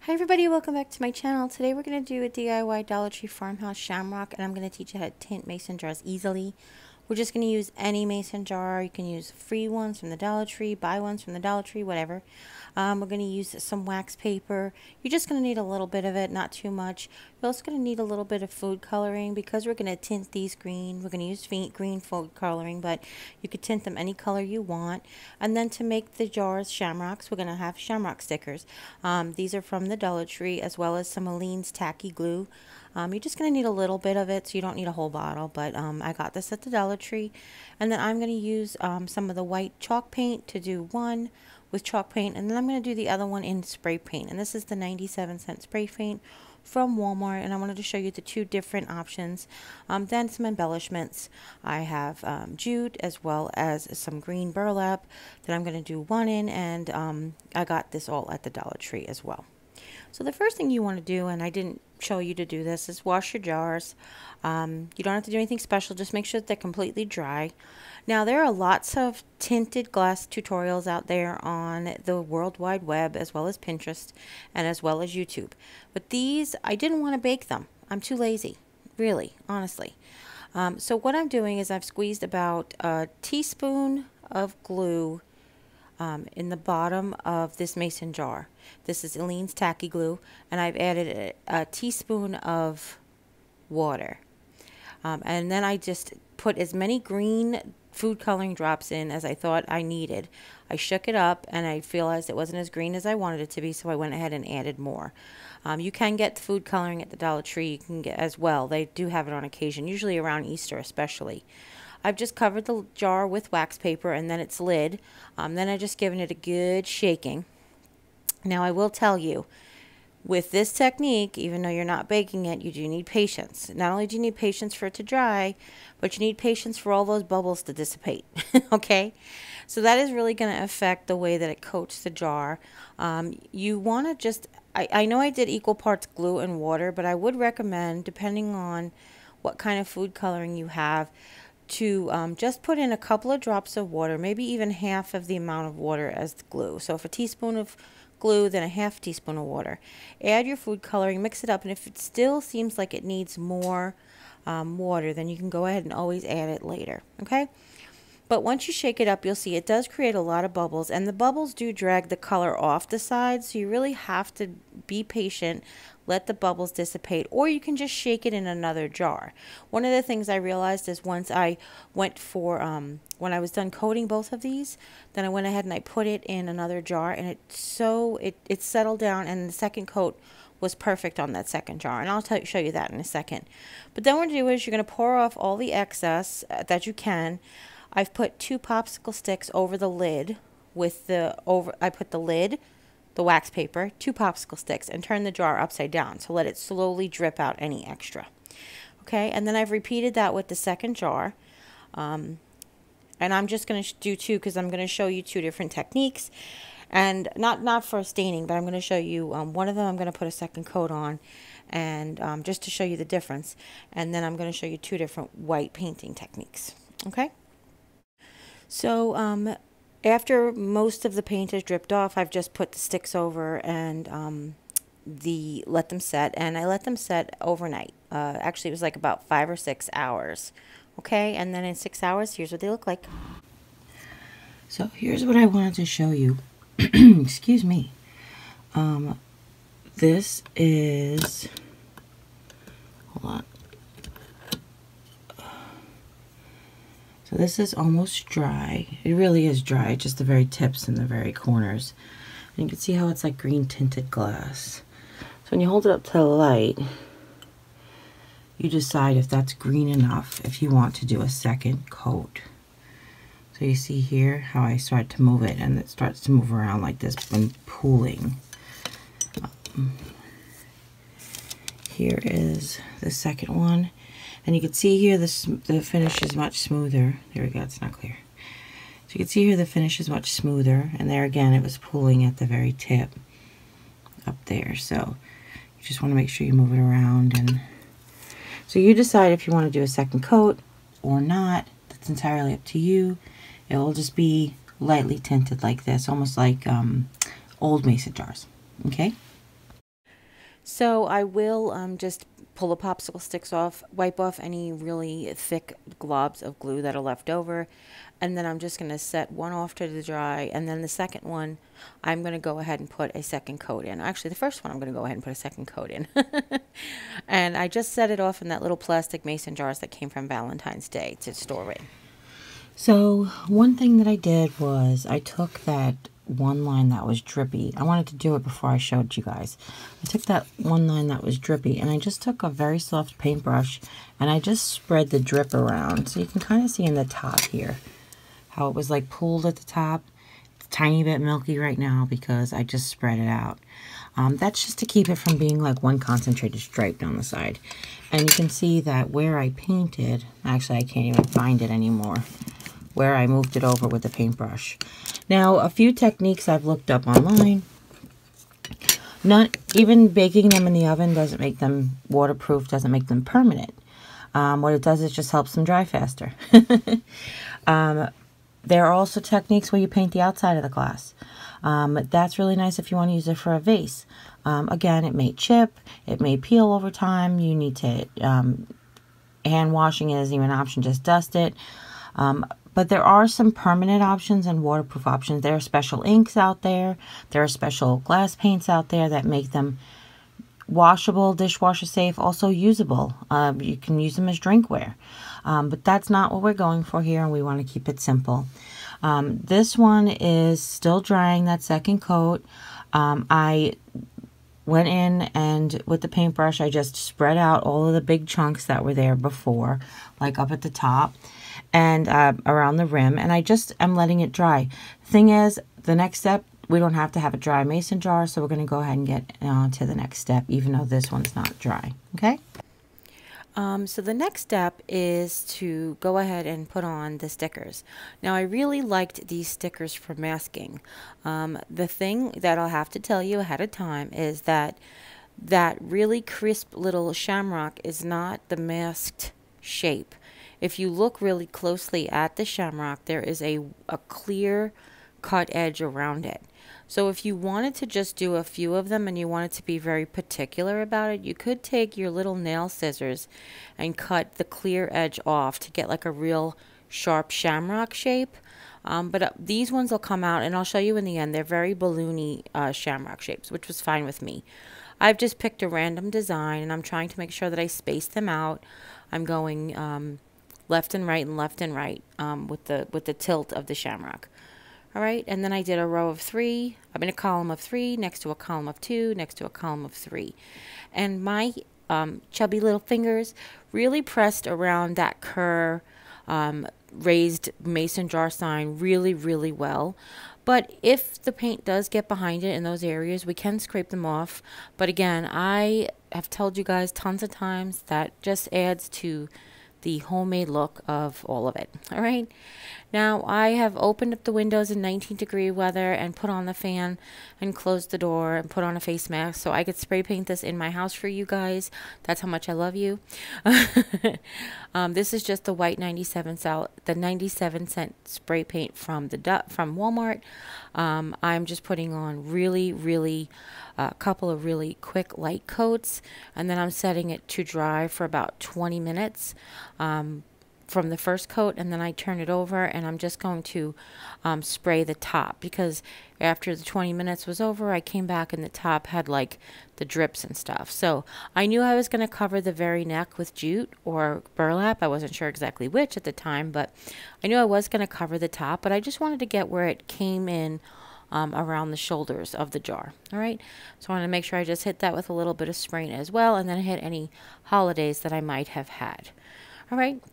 Hi everybody, welcome back to my channel. Today we're going to do a DIY Dollar Tree Farmhouse Shamrock, and I'm going to teach you how to tint mason jars easily. We're just going to use any mason jar. You can use free ones from the Dollar Tree, buy ones from the Dollar Tree, whatever. We're going to use some wax paper. You're just going to need a little bit of it, not too much. You're also going to need a little bit of food coloring because we're going to tint these green. We're going to use faint green food coloring, but you could tint them any color you want. And then to make the jars Shamrocks, we're going to have Shamrock stickers. These are from the Dollar Tree, as well as some Aleene's tacky glue. You're just going to need a little bit of it, so you don't need a whole bottle, but I got this at the Dollar Tree. And then I'm going to use some of the white chalk paint to do one with chalk paint, and then I'm going to do the other one in spray paint. And this is the 97-cent spray paint from Walmart, and I wanted to show you the two different options. Then some embellishments. I have jute as well as some green burlap that I'm going to do one in, and I got this all at the Dollar Tree as well. So the first thing you want to do, and I didn't show you to do this, is wash your jars. You don't have to do anything special, just make sure that they're completely dry. Now there are lots of tinted glass tutorials out there on the World Wide Web, as well as Pinterest and as well as YouTube. But these, I didn't want to bake them. I'm too lazy, really, honestly. So what I'm doing is I've squeezed about a teaspoon of glue in the bottom of this mason jar. This is Aleene's tacky glue, and I've added a teaspoon of water. And then I just put as many green food coloring drops in as I thought I needed. I shook it up and I realized it wasn't as green as I wanted it to be, so I went ahead and added more. You can get the food coloring at the Dollar Tree. You can get as well. They do have it on occasion, usually around Easter especially. I've just covered the jar with wax paper and then its lid. Then I just given it a good shaking. Now I will tell you, with this technique, even though you're not baking it, you do need patience. Not only do you need patience for it to dry, but you need patience for all those bubbles to dissipate. Okay? So that is really going to affect the way that it coats the jar. You want to just, I know I did equal parts glue and water, but I would recommend, depending on what kind of food coloring you have, to just put in a couple of drops of water, maybe even half of the amount of water as the glue. So if a teaspoon of glue, then a half teaspoon of water. Add your food coloring, mix it up, and if it still seems like it needs more water, then you can go ahead and always add it later. Okay? But once you shake it up, you'll see it does create a lot of bubbles, and the bubbles do drag the color off the sides, so you really have to be patient, let the bubbles dissipate, or you can just shake it in another jar. One of the things I realized is once I went for, when I was done coating both of these, then I went ahead and I put it in another jar, and it settled down, and the second coat was perfect on that second jar, and I'll show you that in a second. But then what you do is you're going to pour off all the excess that you can. I've put 2 popsicle sticks over the lid with I put the lid, the wax paper, 2 popsicle sticks, and turn the jar upside down. So let it slowly drip out any extra. Okay, and then I've repeated that with the second jar. And I'm just going to do 2 because I'm going to show you 2 different techniques. And not for staining, but I'm going to show you one of them I'm going to put a second coat on, and just to show you the difference. And then I'm going to show you 2 different white painting techniques. Okay? So after most of the paint is dripped off, I've just put the sticks over and let them set, and I let them set overnight. Actually, it was like about 5 or 6 hours. Okay, and then in 6 hours, here's what they look like. So here's what I wanted to show you. Excuse me. This is, hold on. So this is almost dry. It really is dry, just the very tips and the very corners. And you can see how it's like green tinted glass. So when you hold it up to the light, you decide if that's green enough, if you want to do a second coat. So you see here how I start to move it, and it starts to move around like this when pooling. Here is the second one. And you can see here the finish is much smoother. There we go, it's not clear. So you can see here the finish is much smoother. And there again, it was pooling at the very tip up there. So you just want to make sure you move it around. And so you decide if you want to do a second coat or not. That's entirely up to you. It will just be lightly tinted like this, almost like old mason jars. Okay? So I will just pull the popsicle sticks off, wipe off any really thick globs of glue that are left over, and then I'm just going to set one off to dry, and then the second one I'm going to go ahead and put a second coat in. Actually, the first one I'm going to go ahead and put a second coat in. And I just set it off in that little plastic mason jars that came from Valentine's Day to store in. So one thing that I did was I took that one line that was drippy. I wanted to do it before I showed you guys. I took that one line that was drippy and I just took a very soft paintbrush and I just spread the drip around. So you can kind of see in the top here how it was like pooled at the top. It's a tiny bit milky right now because I just spread it out. That's just to keep it from being like one concentrated stripe down the side. And you can see that where I painted, actually I can't even find it anymore, where I moved it over with the paintbrush. Now, a few techniques I've looked up online. Not even baking them in the oven doesn't make them waterproof, doesn't make them permanent. What it does is just helps them dry faster. There are also techniques where you paint the outside of the glass. That's really nice if you want to use it for a vase. Again, it may chip, it may peel over time. You need to, hand washing isn't even an option, just dust it. But there are some permanent options and waterproof options. There are special inks out there. There are special glass paints out there that make them washable, dishwasher safe, also usable. You can use them as drinkware. But that's not what we're going for here, and we want to keep it simple. This one is still drying, that second coat. I went in and with the paintbrush, I just spread out all of the big chunks that were there before, like up at the top and around the rim, and I just am letting it dry. Thing is, the next step, we don't have to have a dry mason jar, so we're going to go ahead and get to the next step, even though this one's not dry. Okay? So the next step is to go ahead and put on the stickers. Now, I really liked these stickers for masking. The thing that I'll have to tell you ahead of time is that that really crisp little shamrock is not the masked shape. If you look really closely at the shamrock, there is a clear cut edge around it. So if you wanted to just do a few of them and you wanted to be very particular about it, you could take your little nail scissors and cut the clear edge off to get like a real sharp shamrock shape. But these ones will come out, and I'll show you in the end. They're very balloony shamrock shapes, which was fine with me. I've just picked a random design, and I'm trying to make sure that I space them out. I'm going left and right with the tilt of the shamrock. All right, and then I did a row of 3. I'm in a column of 3 next to a column of 2 next to a column of 3, and my chubby little fingers really pressed around that Kerr raised mason jar sign really, really well. But if the paint does get behind it in those areas, we can scrape them off. But again, I have told you guys tons of times that just adds to the homemade look of all of it. All right. Now I have opened up the windows in 19-degree weather and put on the fan and closed the door and put on a face mask so I could spray paint this in my house for you guys. That's how much I love you. This is just the white 97-cent spray paint from Walmart. I'm just putting on really a couple of really quick light coats, and then I'm setting it to dry for about 20 minutes from the first coat, and then I turn it over and I'm just going to spray the top, because after the 20 minutes was over, I came back and the top had like the drips and stuff. So I knew I was going to cover the very neck with jute or burlap. I wasn't sure exactly which at the time, but I knew I was going to cover the top, but I just wanted to get where it came in around the shoulders of the jar. All right, so I wanted to make sure I just hit that with a little bit of spraying as well, and then hit any holidays that I might have had. All right,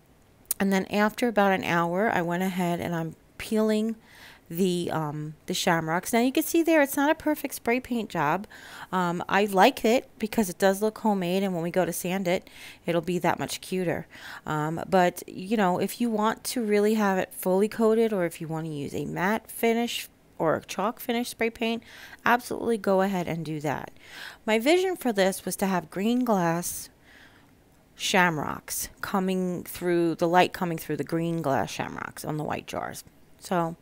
and then after about an hour, I went ahead and I'm peeling the shamrocks. Now you can see there, it's not a perfect spray paint job. I like it because it does look homemade, and when we go to sand it, it'll be that much cuter. But you know, if you want to really have it fully coated, or if you want to use a matte finish or a chalk finish spray paint, absolutely go ahead and do that. My vision for this was to have green glass shamrocks coming through, the light coming through the green glass shamrocks on the white jars. So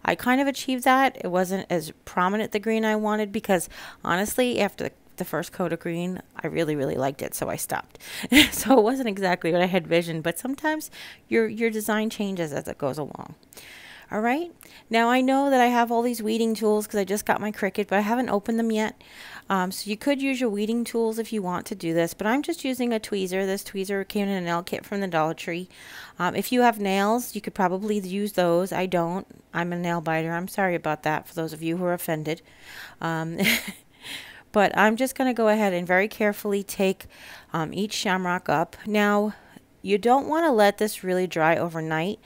I kind of achieved that. It wasn't as prominent the green I wanted, because honestly, after the first coat of green, I really, really liked it, so I stopped. So it wasn't exactly what I had visioned, but sometimes your design changes as it goes along. All right, now I know that I have all these weeding tools because I just got my Cricut, but I haven't opened them yet. So you could use your weeding tools if you want to do this, but I'm just using a tweezer. This tweezer came in a nail kit from the Dollar Tree. If you have nails, you could probably use those. I don't. I'm a nail biter. I'm sorry about that for those of you who are offended. But I'm just going to go ahead and very carefully take each shamrock up. Now, you don't want to let this really dry overnight.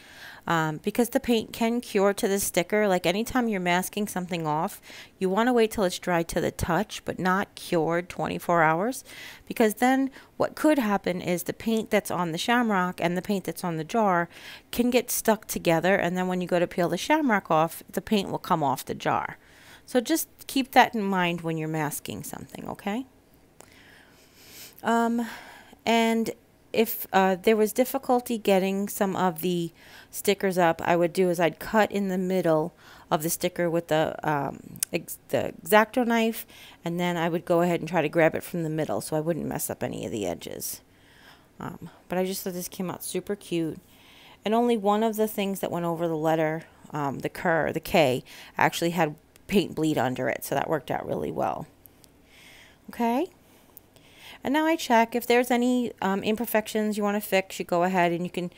Because the paint can cure to the sticker. Like anytime you're masking something off, you want to wait till it's dry to the touch, but not cured 24 hours. Because then what could happen is the paint that's on the shamrock and the paint that's on the jar can get stuck together. And then when you go to peel the shamrock off, the paint will come off the jar. So just keep that in mind when you're masking something, okay? And if there was difficulty getting some of the stickers up, I would do is I'd cut in the middle of the sticker with the X-Acto knife, and then I would go ahead and try to grab it from the middle so I wouldn't mess up any of the edges. But I just thought this came out super cute. And only one of the things that went over the letter, the K, actually had paint bleed under it, so that worked out really well. Okay? And now I check if there's any imperfections you want to fix. You go ahead and you can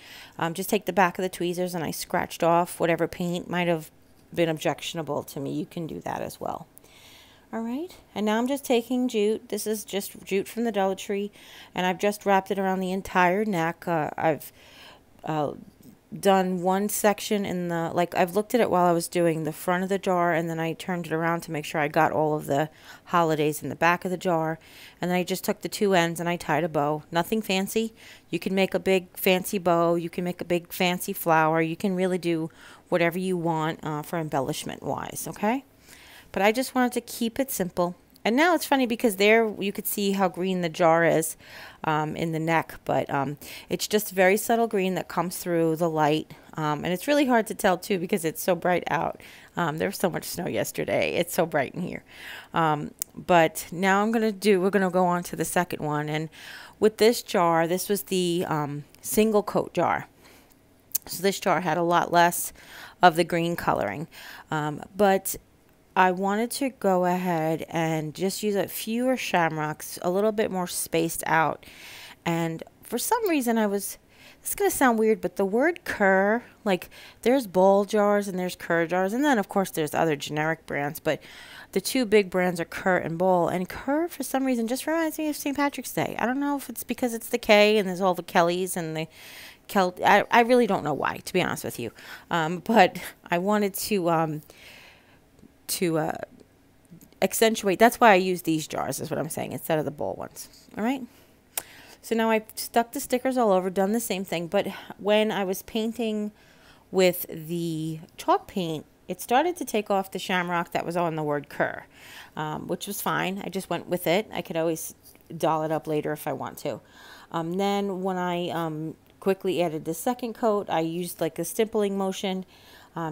just take the back of the tweezers, and I scratched off whatever paint might have been objectionable to me. You can do that as well. All right, and now I'm just taking jute. This is just jute from the Dollar Tree, and I've just wrapped it around the entire neck. I've done one section in the, like, I've looked at it while I was doing the front of the jar, and then I turned it around to make sure I got all of the holidays in the back of the jar, and then I just took the two ends and I tied a bow. Nothing fancy. You can make a big fancy bow, you can make a big fancy flower, you can really do whatever you want for embellishment wise, okay? But I just wanted to keep it simple. And now it's funny because there you could see how green the jar is in the neck, but it's just very subtle green that comes through the light. And it's really hard to tell too because it's so bright out. There was so much snow yesterday. It's so bright in here. But now we're going to go on to the second one. And with this jar, this was the single coat jar. So this jar had a lot less of the green coloring. But I wanted to go ahead and just use fewer shamrocks, a little bit more spaced out. And for some reason this is going to sound weird, but the word cur, like there's bowl jars and there's cur jars, and then of course there's other generic brands, but the two big brands are Cur and Bowl. And Cur, for some reason, just reminds me of St. Patrick's Day. I don't know if it's because it's the K and there's all the Kellys and the I really don't know why, to be honest with you. But I wanted to accentuate. That's why I use these jars, is what I'm saying, instead of the bowl ones. All right. So now I've stuck the stickers all over, done the same thing. But when I was painting with the chalk paint, it started to take off the shamrock that was on the word cur, which was fine. I just went with it. I could always doll it up later if I want to. Then when I quickly added the second coat, I used like a stippling motion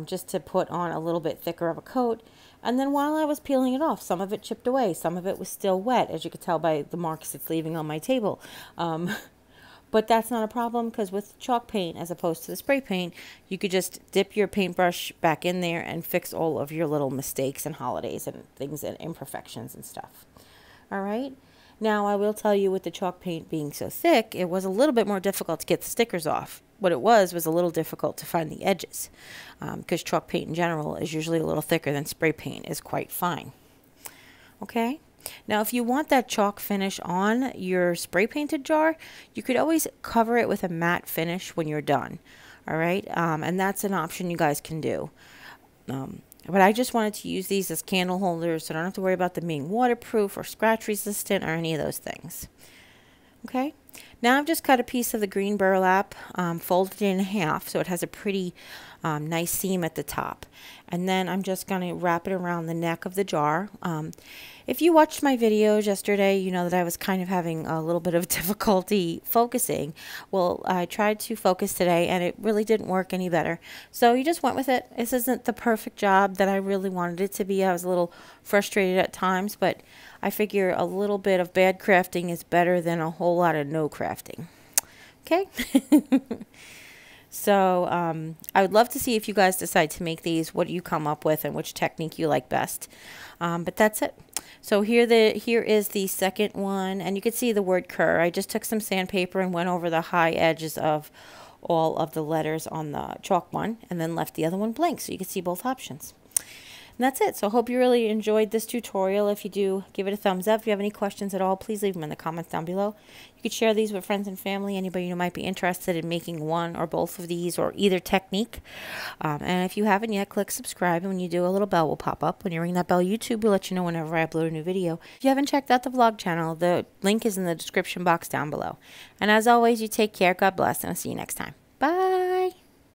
just to put on a little bit thicker of a coat. And then while I was peeling it off, some of it chipped away. Some of it was still wet, as you could tell by the marks it's leaving on my table. But that's not a problem, because with chalk paint, as opposed to the spray paint, you could just dip your paintbrush back in there and fix all of your little mistakes and holidays and things and imperfections and stuff. All right. Now, I will tell you, with the chalk paint being so thick, it was a little bit more difficult to get the stickers off. What it was a little difficult to find the edges, because chalk paint in general is usually a little thicker than spray paint is quite fine. Okay. Now, if you want that chalk finish on your spray painted jar, you could always cover it with a matte finish when you're done. All right. And that's an option you guys can do. But I just wanted to use these as candle holders, so I don't have to worry about them being waterproof or scratch resistant or any of those things. Okay. Now I've just cut a piece of the green burlap, folded it in half so it has a pretty nice seam at the top. And then I'm just going to wrap it around the neck of the jar. If you watched my videos yesterday, you know that I was kind of having a little bit of difficulty focusing. Well, I tried to focus today and it really didn't work any better. So you just went with it. This isn't the perfect job that I really wanted it to be. I was a little frustrated at times, but I figure a little bit of bad crafting is better than a whole lot of no crafting. Okay? So I would love to see if you guys decide to make these, what do you come up with and which technique you like best. But that's it. So here is the second one, and you can see the word cur. I just took some sandpaper and went over the high edges of all of the letters on the chalk one and then left the other one blank so you can see both options. And that's it. So I hope you really enjoyed this tutorial. If you do, give it a thumbs up. If you have any questions at all, please leave them in the comments down below. You could share these with friends and family, anybody who might be interested in making one or both of these or either technique. And if you haven't yet, click subscribe. And when you do, a little bell will pop up. When you ring that bell, YouTube will let you know whenever I upload a new video. If you haven't checked out the vlog channel, the link is in the description box down below. And as always, you take care. God bless, and I'll see you next time. Bye.